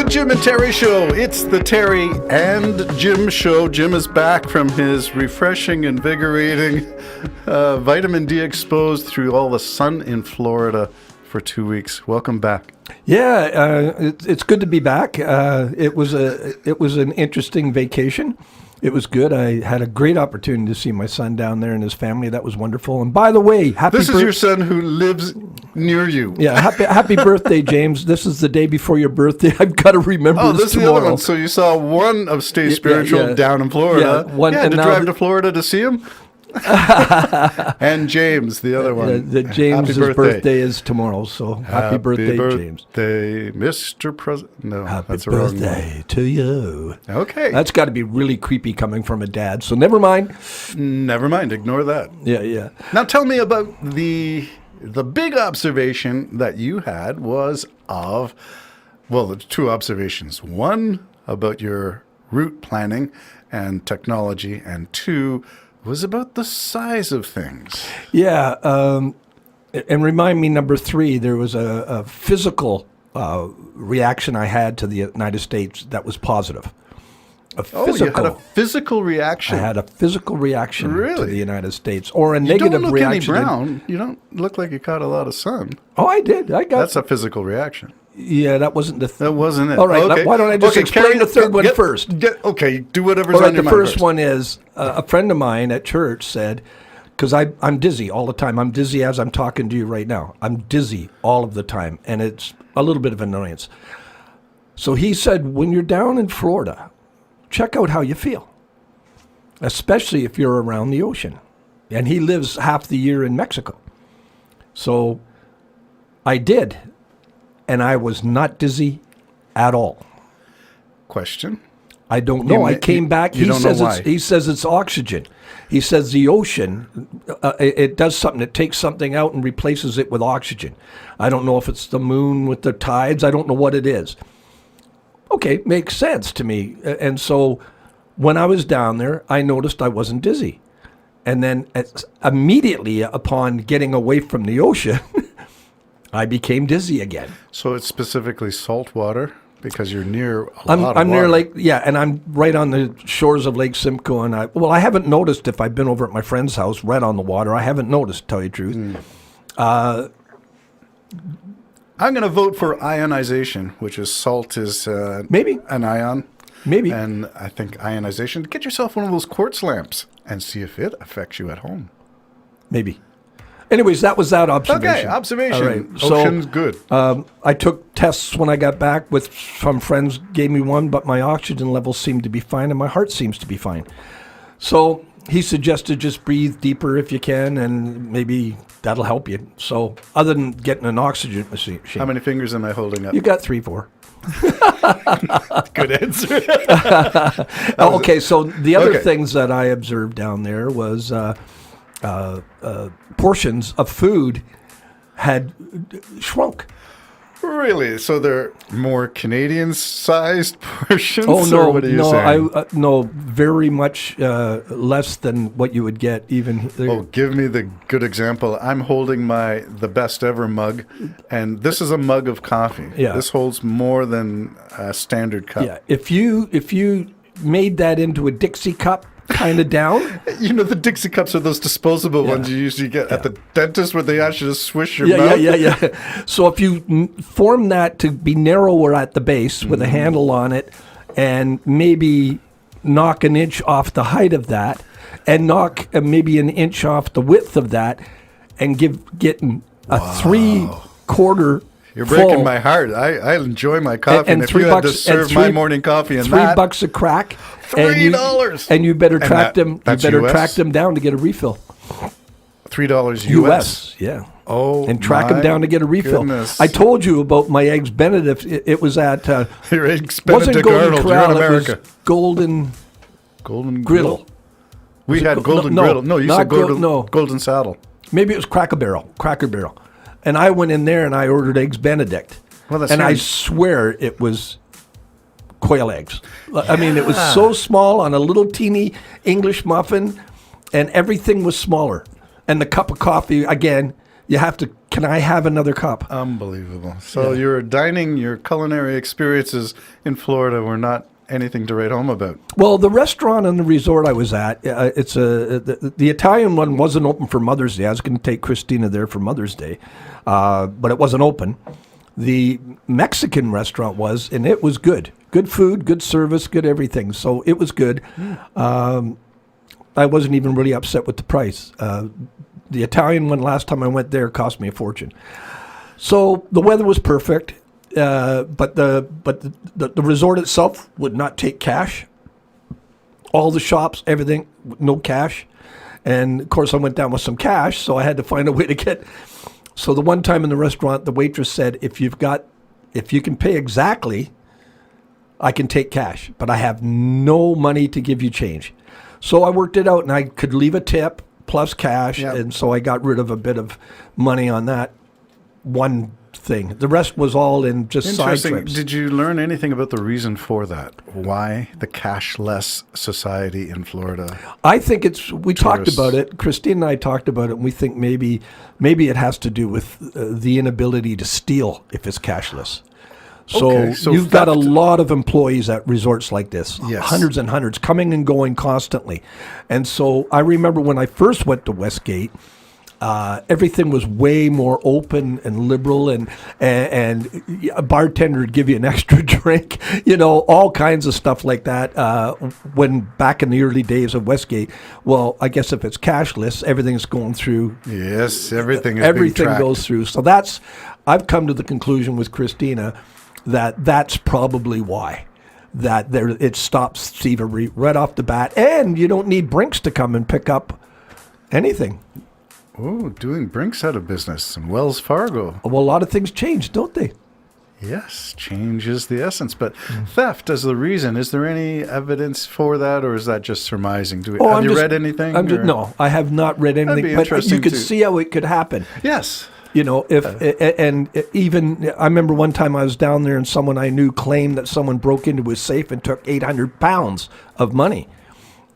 Jim and Terry Show. It's the Terry and Jim Show. Jim is back from his refreshing, invigorating, vitamin D exposed through all the sun in Florida for 2 weeks. Welcome back. Yeah, it's good to be back. It was an interesting vacation. It was good. I had a great opportunity to see my son down there and his family. That was wonderful. And by the way, This is your son who lives near you. Yeah, happy birthday, James. This is the day before your birthday. I've got to remember this is tomorrow. the other one. So you saw one of Stay Spiritual down in Florida. Yeah, one, you had to drive to Florida to see him? And James, the other one. James's birthday is tomorrow, so happy birthday, James. Mr. President. No, happy that's a wrong one. birthday to you. Okay. That's got to be really creepy coming from a dad, so never mind. Never mind, ignore that. Yeah. Now tell me about the big observation that you had was of, well, the two observations. One, about your route planning and technology, and two, was about the size of things. Yeah, and remind me, number three, there was a physical reaction I had to the United States that was positive. You had a physical reaction? I had a physical reaction to the United States, or a negative reaction. You don't look any brown. You don't look like you caught a lot of sun. Oh, I did. That's a physical reaction. Yeah, that wasn't the That wasn't it. All right, okay. Why don't I just explain the third one first? Okay, do whatever's on your mind first first. one is a friend of mine at church said, because I'm dizzy all the time. I'm dizzy as I'm talking to you right now. I'm dizzy all of the time, and it's a little bit of annoyance. So he said, when you're down in Florida, check out how you feel, especially if you're around the ocean. And he lives half the year in Mexico. So I did. And I was not dizzy at all. Question? I don't know. I came back. He says it's oxygen. He says the ocean, it does something. It takes something out and replaces it with oxygen. I don't know if it's the moon with the tides. I don't know what it is. Okay, makes sense to me. And so when I was down there, I noticed I wasn't dizzy. And then immediately upon getting away from the ocean, I became dizzy again. So it's specifically salt water because you're near a lot of water. I'm near Lake, and I'm right on the shores of Lake Simcoe. And I haven't noticed if I've been over at my friend's house right on the water. I haven't noticed, to tell you the truth. I'm going to vote for ionization, which is salt is maybe an ion. Maybe. And I think ionization. Get yourself one of those quartz lamps and see if it affects you at home. Maybe. Anyways, that was that observation. Okay, observation. All right. Ocean's good. I took tests when I got back. Some friends gave me one, but my oxygen levels seemed to be fine, and my heart seems to be fine. So he suggested just breathe deeper if you can, and maybe that'll help you. So other than getting an oxygen machine. How many fingers am I holding up? You got 3, 4. Good answer. Okay, so the other things that I observed down there was portions of food had shrunk. Really? So they're more Canadian-sized portions? Oh, no, or what are you saying? No, very much less than what you would get even there. Oh, give me the good example. I'm holding the best ever mug, and this is a mug of coffee. Yeah. This holds more than a standard cup. Yeah, if you made that into a Dixie cup, kind of down. You know, the Dixie cups are those disposable ones you usually get at the dentist where they actually just swish your mouth. Yeah. So if you form that to be narrower at the base with a handle on it and maybe knock an inch off the height of that and knock maybe an inch off the width of that and getting a 3/4 You're breaking my heart. I enjoy my coffee, and if you had to serve my morning coffee and $3 a crack, $3, and you better track them. You better track them down to get a refill. $3 US. Yeah. Oh, and track them down to get a refill. Goodness. I told you about my eggs Benedict. It was at your eggs Benedict Arnold. You're in America. It was Golden Griddle. We had Golden Griddle. No, you said Golden Saddle. Maybe it was Cracker Barrel. And I went in there and I ordered eggs Benedict. Well, that's and I swear it was quail eggs. I mean, it was so small on a little teeny English muffin, and everything was smaller. And the cup of coffee, again, You have to, can I have another cup? Unbelievable. So your culinary experiences in Florida were not anything to write home about. Well, the restaurant and the resort I was at, the Italian one wasn't open for Mother's Day. I was going to take Christina there for Mother's Day, but it wasn't open. The Mexican restaurant was, and it was good. Good food, good service, good everything. So it was good. I wasn't even really upset with the price. The Italian one, last time I went there, cost me a fortune. So the weather was perfect, but the resort itself would not take cash. All the shops, everything, no cash. And of course, I went down with some cash, so I had to find a way to get. So the one time in the restaurant, the waitress said, if you can pay exactly, I can take cash, but I have no money to give you change. So I worked it out, and I could leave a tip plus cash, and so I got rid of a bit of money on that one thing. The rest was all in just side trips. Did you learn anything about the reason for that? Why the cashless society in Florida? I think we talked about it. Christine and I talked about it, and we think maybe it has to do with the inability to steal if it's cashless. So you've got a lot of employees at resorts like this, hundreds and hundreds, coming and going constantly. And so I remember when I first went to Westgate, everything was way more open and liberal, and a bartender would give you an extra drink, all kinds of stuff like that. When back in the early days of Westgate, well, I guess if it's cashless, everything's going through. Yes, everything goes through. So I've come to the conclusion with Christina that's probably why. It stops thievery right off the bat, and you don't need Brinks to come and pick up anything. Oh, doing Brinks out of business and Wells Fargo. Well, a lot of things change, don't they? Yes, change is the essence. But theft as the reason, is there any evidence for that, or is that just surmising? Have you read anything? No, I have not read anything, but you could see how it could happen. Yes. Even I remember one time I was down there and someone I knew claimed that someone broke into his safe and took 800 pounds of money.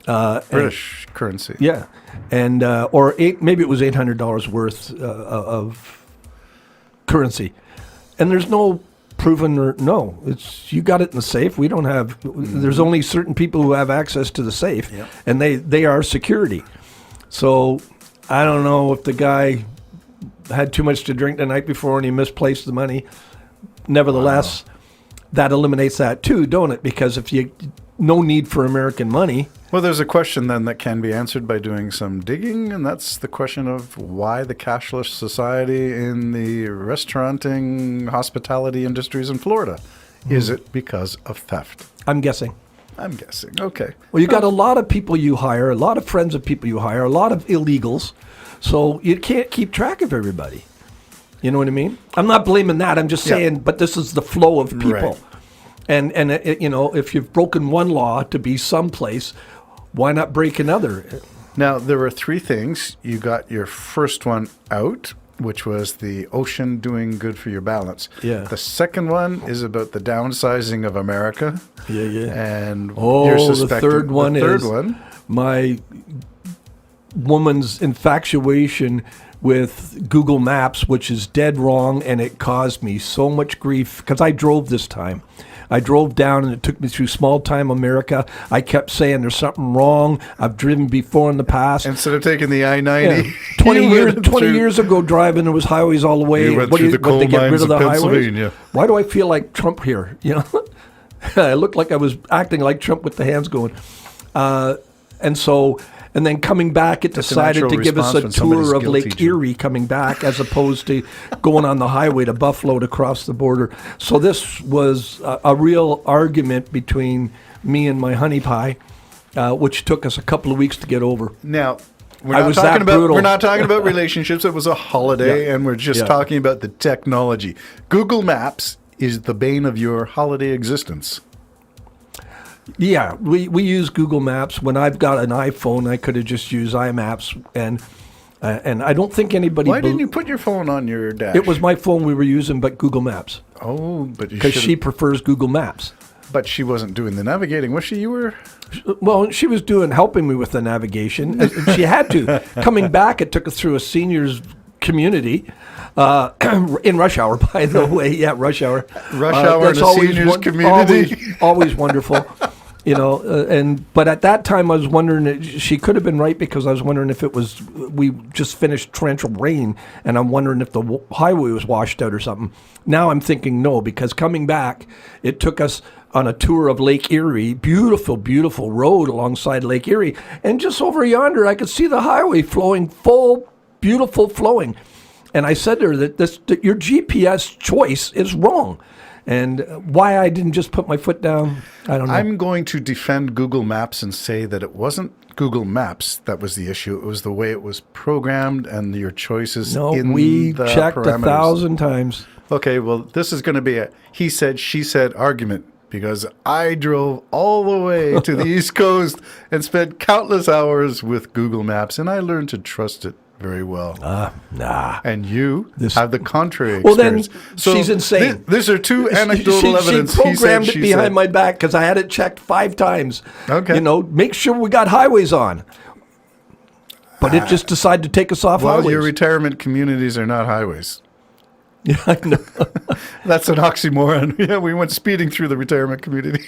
British currency. Yeah. And, maybe it was $800 worth of currency. And there's no proven it's, you got it in the safe. We don't have, there's only certain people who have access to the safe, and they are security. So I don't know if the guy had too much to drink the night before and he misplaced the money. Nevertheless, that eliminates that too, don't it? Because no need for American money. Well, there's a question then that can be answered by doing some digging, and that's the question of why the cashless society in the restauranting, hospitality industries in Florida. Is it because of theft? I'm guessing. Okay. Well, you got a lot of people you hire, a lot of friends of people you hire, a lot of illegals. So you can't keep track of everybody. You know what I mean? I'm not blaming that. I'm just saying, but this is the flow of people. Right. And if you've broken one law to be someplace, why not break another? Now, there were three things. You got your first one out, which was the ocean doing good for your balance. Yeah. The second one is about the downsizing of America. Yeah. And you're suspecting the third one is my woman's infatuation with Google Maps, which is dead wrong, and it caused me so much grief because I drove this time. I drove down and it took me through small-time America. I kept saying there's something wrong. I've driven before in the past. Instead of taking the I-90. Yeah. 20 years ago driving, there was highways all the way. You went through the coal mines of Pennsylvania. Why do I feel like Trump here? I looked like I was acting like Trump with the hands going. And then coming back, it decided to give us a tour of Lake Erie coming back, as opposed to going on the highway to Buffalo to cross the border. So this was a real argument between me and my honey pie, which took us a couple of weeks to get over. Now, we're not talking about relationships. It was a holiday, and we're just talking about the technology. Google Maps is the bane of your holiday existence. Yeah, we use Google Maps. When I've got an iPhone, I could have just used iMaps, and I don't think anybody. Why didn't you put your phone on your dash? It was my phone we were using, but Google Maps. Oh, but because she prefers Google Maps. But she wasn't doing the navigating, was she? You were. Well, she was helping me with the navigation. She had to. Coming back, it took us through a seniors community in rush hour, by the way. Yeah, rush hour. Rush hour in That's a seniors community. Always wonderful. But at that time I was wondering, she could have been right, because I was wondering if it was, we just finished torrential rain, and I'm wondering if the highway was washed out or something. Now I'm thinking no, because coming back, it took us on a tour of Lake Erie, beautiful, beautiful road alongside Lake Erie, and just over yonder I could see the highway flowing full, beautiful flowing. And I said to her that your GPS choice is wrong. And why I didn't just put my foot down, I don't know. I'm going to defend Google Maps and say that it wasn't Google Maps that was the issue. It was the way it was programmed and your choices in we the checked parameters. 1,000 times. Okay, well, this is going to be a he said, she said argument, because I drove all the way to the East Coast and spent countless hours with Google Maps, and I learned to trust it very well. Nah. And you have the contrary Well, then experience. So she's insane. These are two anecdotal evidence. She programmed he said, it behind my back, because I had it checked 5 times. Okay. Make sure we got highways on. But it just decided to take us off Well, highways. your retirement communities are not highways. Yeah, I know. That's an oxymoron. Yeah, we went speeding through the retirement community.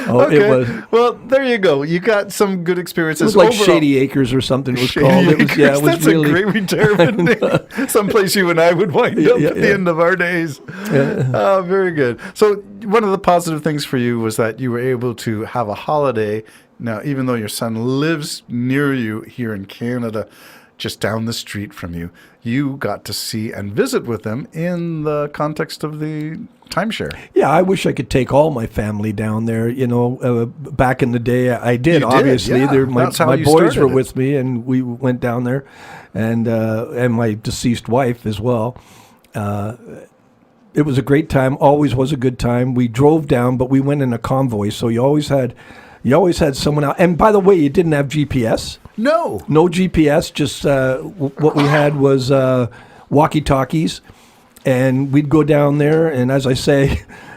Oh, Okay. it was. Well, there you go. You got some good experiences. It was like overall. Shady Acres or something. It was Shady called. It was, Acres. it was That's really a great retirement name. Someplace you and I would wind up at the end of our days. Very good. So one of the positive things for you was that you were able to have a holiday. Now, even though your son lives near you here in Canada, just down the street from you, you got to see and visit with them in the context of the timeshare. Yeah, I wish I could take all my family down there. Back in the day, I did. You did, Obviously, yeah. my That's how my you boys started were it. with me, and we went down there, and my deceased wife as well. It was a great time. Always was a good time. We drove down, but we went in a convoy, so you always had someone out. And by the way, you didn't have GPS. No. No GPS. Just what we had was walkie-talkies. And we'd go down there, and as I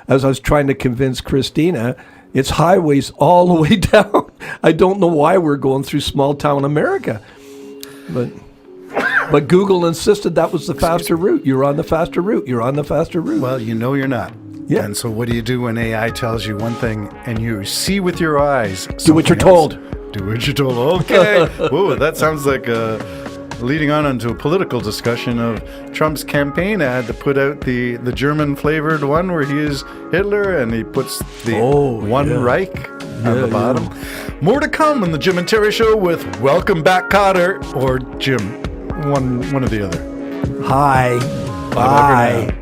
was trying to convince Christina, it's highways all the way down. I don't know why we're going through small-town America. But Google insisted that was the faster route. You're on the faster route. You're on the faster route. Well, you're not. Yeah. And so what do you do when AI tells you one thing and you see with your eyes Do what you're something else? told. Do what you're told. Okay. Whoa, that sounds like leading on into a political discussion of Trump's campaign ad to put out the German flavored one where he is Hitler and he puts the Reich at the bottom. More to come on the Jim and Terry Show with Welcome Back, Cotter, or Jim, one or the other. Hi. Bye.